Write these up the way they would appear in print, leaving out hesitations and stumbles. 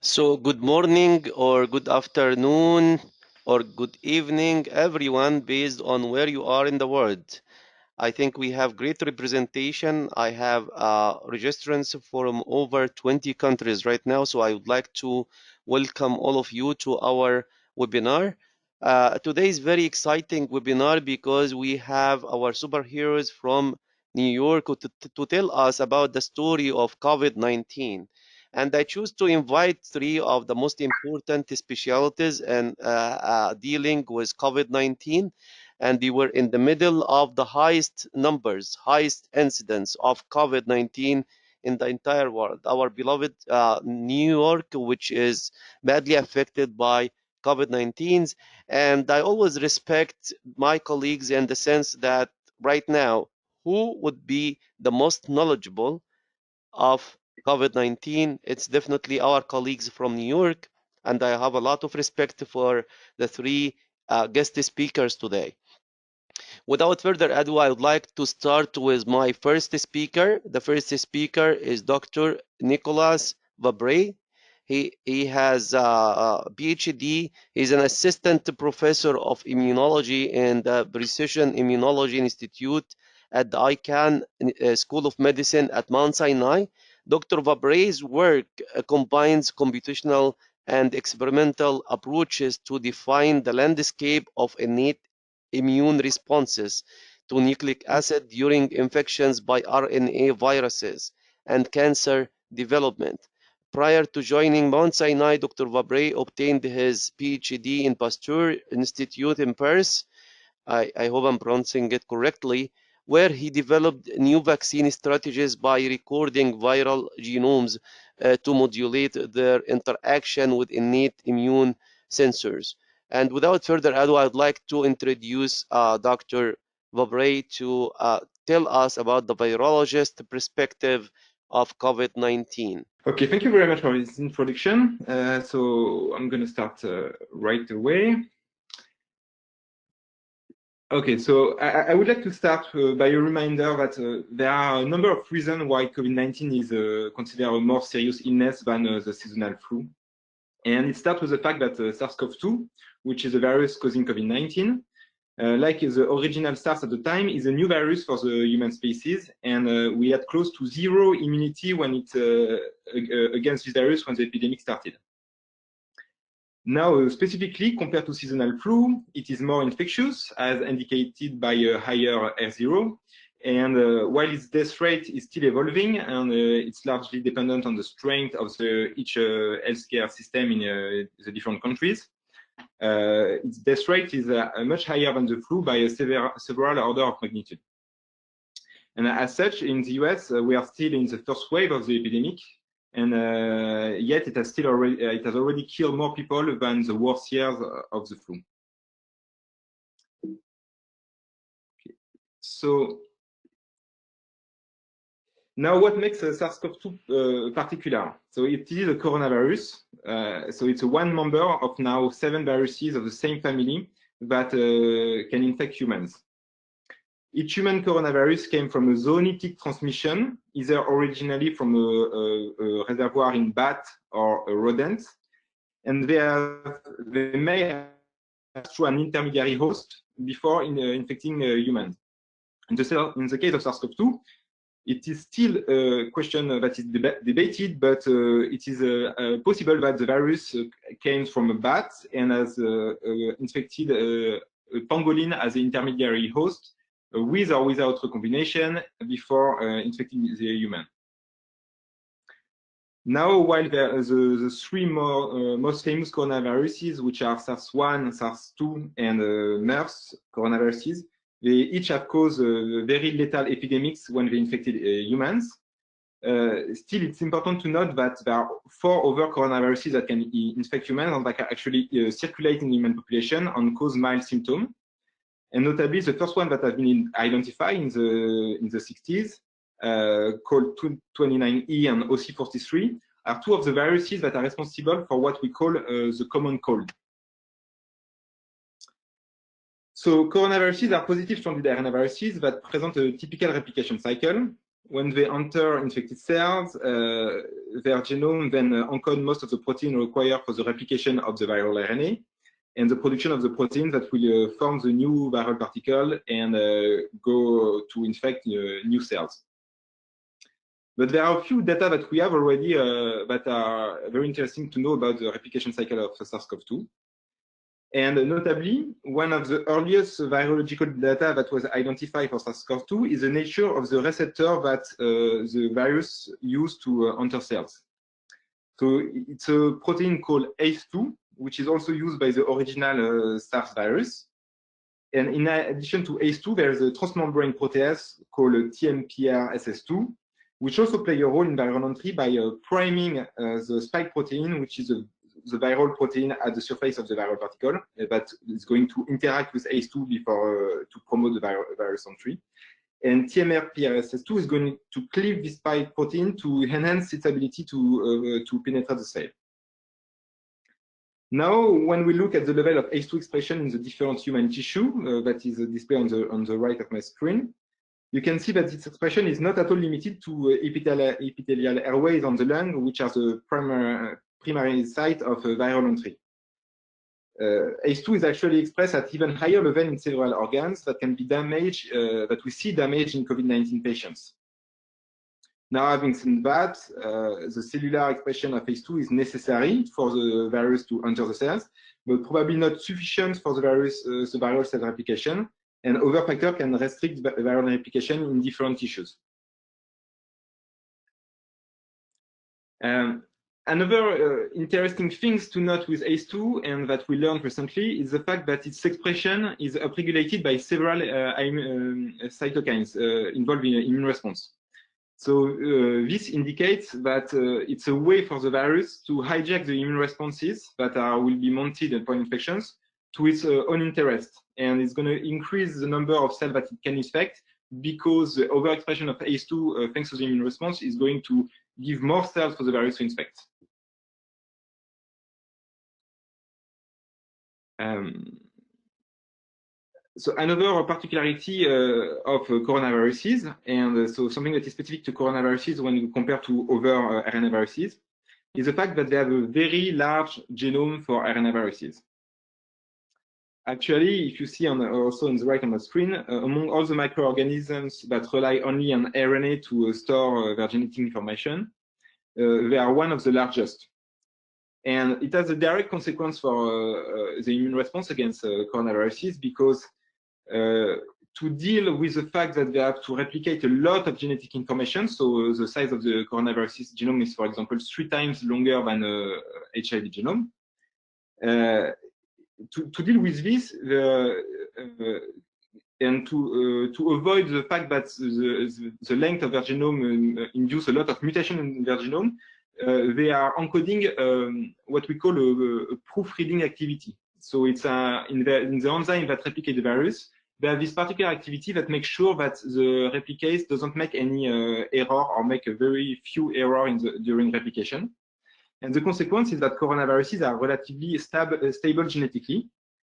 So, good morning, or good afternoon, or good evening, everyone, based on where you are in the world. I think we have great representation. I have registrants from over 20 countries right now, so I would like to welcome all of you to our webinar. Today is very exciting webinar because we have our superheroes from New York to tell us about the story of COVID-19. And I choose to invite three of the most important specialties in dealing with COVID-19, and we were in the middle of the highest numbers, highest incidence of COVID-19 in the entire world. Our beloved New York, which is badly affected by COVID-19. And I always respect my colleagues in the sense that right now, who would be the most knowledgeable of COVID-19? It's definitely our colleagues from New York, and I have a lot of respect for the three guest speakers today. Without further ado, I would like to start with my first speaker. The first speaker is Dr. Nicolas Vabre. He has a PhD. He's an assistant professor of immunology in the Precision Immunology Institute at the Icahn School of Medicine at Mount Sinai. Dr. Vabre's work combines computational and experimental approaches to define the landscape of innate immune responses to nucleic acid during infections by RNA viruses and cancer development. Prior to joining Mount Sinai, Dr. Vabre obtained his PhD in Pasteur Institute in Paris. I hope I'm pronouncing it correctly, where he developed new vaccine strategies by recording viral genomes to modulate their interaction with innate immune sensors. And without further ado, I'd like to introduce Dr. Vabre to tell us about the virologist perspective of COVID-19. Okay, thank you very much for this introduction. So I'm going to start right away. Okay, so I would like to start by a reminder that there are a number of reasons why COVID-19 is considered a more serious illness than the seasonal flu. And it starts with the fact that SARS-CoV-2, which is a virus causing COVID-19, like the original SARS at the time, is a new virus for the human species, and we had close to zero immunity when against this virus when the epidemic started. Now, specifically compared to seasonal flu, it is more infectious, as indicated by a higher R0. And while its death rate is still evolving, and it's largely dependent on the strength of each healthcare system in the different countries, its death rate is much higher than the flu by several order of magnitude. And as such, in the US, we are still in the first wave of the epidemic, and yet it has already killed more people than the worst years of the flu. Okay. So now, what makes SARS-CoV-2 particular? So it is a coronavirus. So it's one member of now 7 viruses of the same family that can infect humans. Each human coronavirus came from a zoonotic transmission, either originally from a reservoir in bat or a rodent, and they may have through an intermediary host before infecting humans. In the case of SARS-CoV-2, it is still a question that is debated, but it is possible that the virus came from a bat and has infected a pangolin as an intermediary host, with or without recombination, before infecting the human. Now, while the three most famous coronaviruses, which are SARS-1, SARS-2, and MERS coronaviruses, they each have caused very lethal epidemics when they infected humans. Still, it's important to note that there are 4 other coronaviruses that can infect humans and that can actually circulate in the human population and cause mild symptoms. And notably, the first one that has been identified in the 60s, called 29E and OC43, are 2 of the viruses that are responsible for what we call the common cold. So coronaviruses are positive stranded RNA viruses that present a typical replication cycle. when they enter infected cells, their genome then encode most of the protein required for the replication of the viral RNA and the production of the protein that will form the new viral particle and go to infect new cells. But there are a few data that we have already that are very interesting to know about the replication cycle of SARS-CoV-2. And notably, one of the earliest virological data that was identified for SARS-CoV-2 is the nature of the receptor that the virus used to enter cells. So it's a protein called ACE2, which is also used by the original SARS virus. And in addition to ACE2, there is a transmembrane protease called TMPRSS2, which also play a role in viral entry by priming the spike protein, which is the viral protein at the surface of the viral particle that is going to interact with ACE2 before to promote the virus entry. And TMPRSS2 is going to cleave this spike protein to enhance its ability to penetrate the cell. Now, when we look at the level of ACE2 expression in the different human tissue that is displayed on the right of my screen, you can see that its expression is not at all limited to epithelial airways on the lung, which are the primary site of viral entry. ACE2 is actually expressed at even higher level in several organs that can be damaged, that we see damaged in COVID-19 patients. Now, having seen that, the cellular expression of ACE2 is necessary for the virus to enter the cells, but probably not sufficient for the viral cell replication, and other factors can restrict viral replication in different tissues. Another interesting things to note with ACE2 and that we learned recently is the fact that its expression is upregulated by several cytokines involved in immune response. So this indicates that it's a way for the virus to hijack the immune responses that will be mounted upon infections to its own interest. And it's going to increase the number of cells that it can infect because the overexpression of ACE2 thanks to the immune response is going to give more cells for the virus to infect. So another particularity of coronaviruses, and so something that is specific to coronaviruses when you compare to other RNA viruses, is the fact that they have a very large genome for RNA viruses. Actually, if you see also on the right on the screen, among all the microorganisms that rely only on RNA to store their genetic information, they are one of the largest. And it has a direct consequence for the immune response against coronaviruses because to deal with the fact that they have to replicate a lot of genetic information, so the size of the coronavirus genome is, for example, 3 times longer than HIV genome. To deal with this and to avoid the fact that the length of their genome induce a lot of mutation in their genome, they are encoding what we call a proofreading activity. So it's in the enzyme that replicate the virus, they have this particular activity that makes sure that the replicase doesn't make any error or make a very few error during replication. And the consequence is that coronaviruses are relatively stable genetically.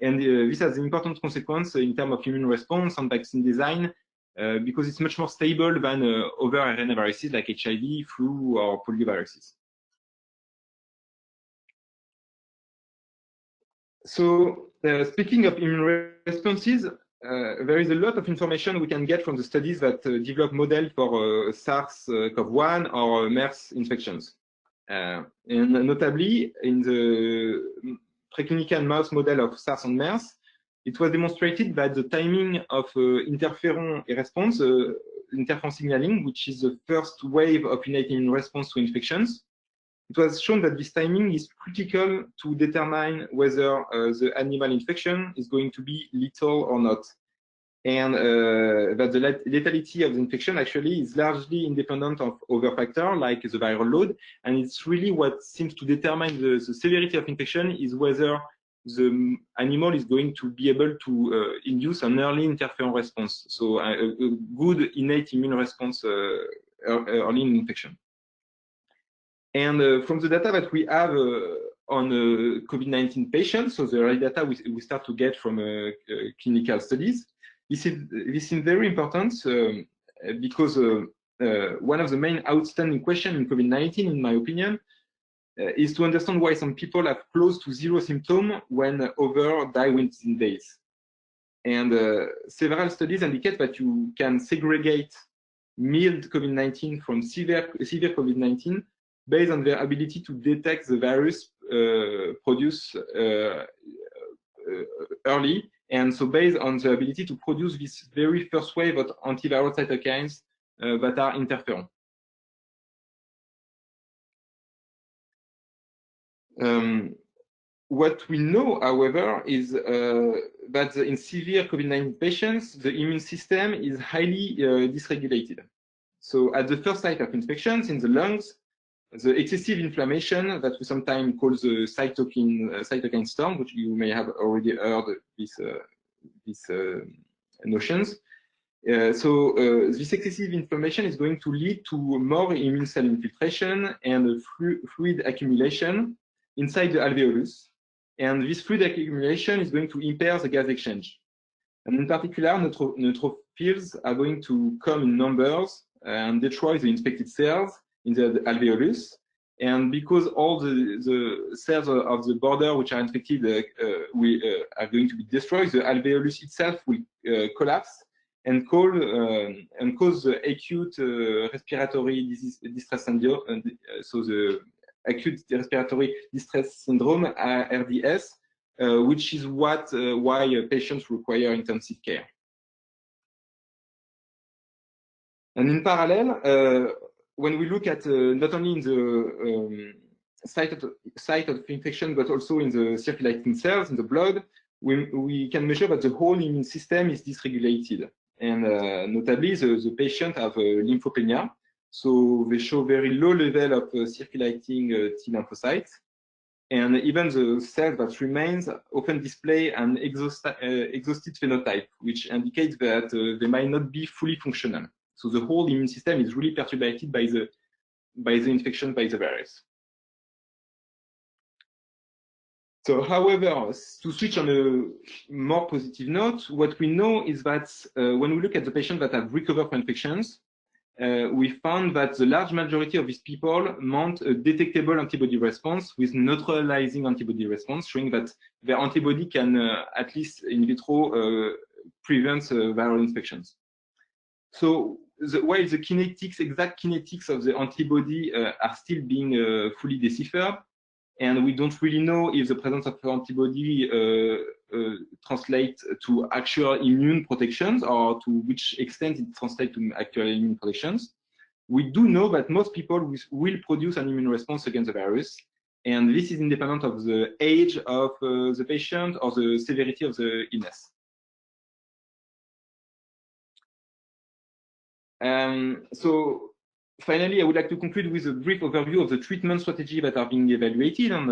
And this has an important consequence in terms of immune response and vaccine design, because it's much more stable than other RNA viruses like HIV, flu, or polioviruses. So speaking of immune responses, there is a lot of information we can get from the studies that develop models for SARS-CoV-1 or MERS infections. And notably, in the preclinical mouse model of SARS and MERS, it was demonstrated that the timing of interferon response, interferon signaling, which is the first wave of innate immune response to infections, it was shown that this timing is critical to determine whether the animal infection is going to be lethal or not. And that the lethality of the infection actually is largely independent of other factors like the viral load. And it's really what seems to determine the severity of infection is whether the animal is going to be able to induce an early interferon response. So a good innate immune response early in infection. And from the data that we have on COVID-19 patients, so the early data we start to get from clinical studies, this is very important because one of the main outstanding questions in COVID-19, in my opinion, is to understand why some people have close to zero symptoms when others die within days. And several studies indicate that you can segregate mild COVID-19 from severe COVID-19 based on their ability to detect the virus produced early, and so based on the ability to produce this very first wave of antiviral cytokines that are interferon. What we know, however, is that in severe COVID-19 patients, the immune system is highly dysregulated. So at the first site of infections in the lungs, the excessive inflammation that we sometimes call the cytokine storm, which you may have already heard these notions. This excessive inflammation is going to lead to more immune cell infiltration and fluid accumulation inside the alveolus. And this fluid accumulation is going to impair the gas exchange. And in particular, neutrophils are going to come in numbers and destroy the infected cells in the alveolus. And because all the cells of the border which are infected are going to be destroyed, the alveolus itself will collapse and cause the acute respiratory distress syndrome. So the acute respiratory distress syndrome, RDS, which is why patients require intensive care. And in parallel, when we look at not only in the site of infection, but also in the circulating cells in the blood, we can measure that the whole immune system is dysregulated. And notably, the patient have lymphopenia. So they show very low level of circulating T lymphocytes. And even the cells that remains often display an exhausted phenotype, which indicates that they might not be fully functional. So the whole immune system is really perturbed by the infection by the virus. So, however, to switch on a more positive note, what we know is that when we look at the patients that have recovered from infections, we found that the large majority of these people mount a detectable antibody response with neutralizing antibody response, showing that their antibody can, at least in vitro, prevent viral infections. So while the exact kinetics of the antibody are still being fully deciphered, and we don't really know if the presence of antibody translates to actual immune protections or to which extent it translates to actual immune protections. We do know that most people will produce an immune response against the virus, and this is independent of the age of the patient or the severity of the illness. So finally, I would like to conclude with a brief overview of the treatment strategy that are being evaluated, and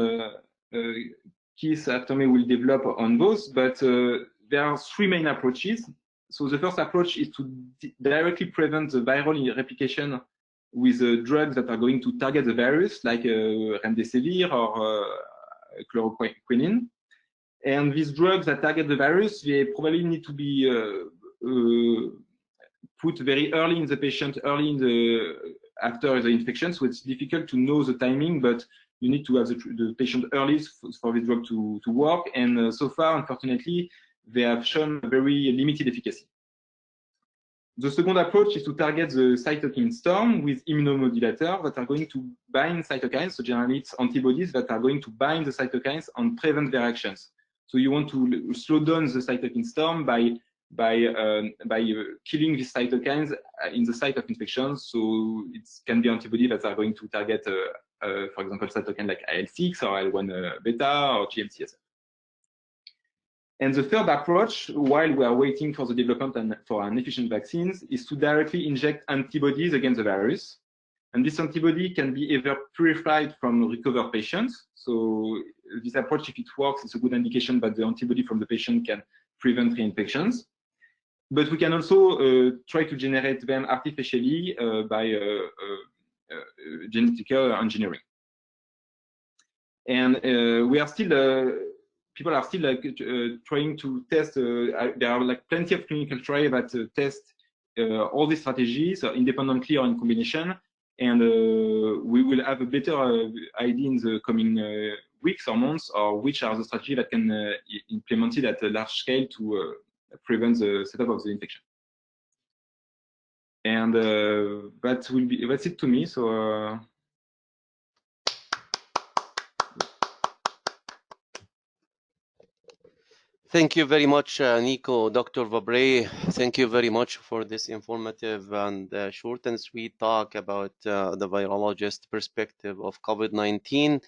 Keith after me will develop on those, but there are three main approaches. So the first approach is to directly prevent the viral replication with drugs that are going to target the virus, like remdesivir or chloroquine. And these drugs that target the virus, they probably need to be put very early in the patient, after the infection, so it's difficult to know the timing, but you need to have the patient early for this drug to work. And so far, unfortunately, they have shown very limited efficacy. The second approach is to target the cytokine storm with immunomodulators that are going to bind cytokines. So generally, it's antibodies that are going to bind the cytokines and prevent their actions. So you want to slow down the cytokine storm by killing these cytokines in the site of infection. So it can be antibodies that are going to target, for example, cytokine like IL-6 or IL-1 beta or GM-CSF. And the third approach, while we are waiting for the development for an efficient vaccines, is to directly inject antibodies against the virus. And this antibody can be either purified from recovered patients. So this approach, if it works, it's a good indication that the antibody from the patient can prevent reinfections. But we can also try to generate them artificially by genetical engineering. And we are still, people are still trying to test. There are like plenty of clinical trials that test all these strategies independently or in combination, and we will have a better idea in the coming weeks or months, or which are the strategies that can be implemented at a large scale to prevent the setup of the infection. And that's it to me. So. Thank you very much, Nico, Dr. Vabre. Thank you very much for this informative and short and sweet talk about the virologist perspective of COVID-19.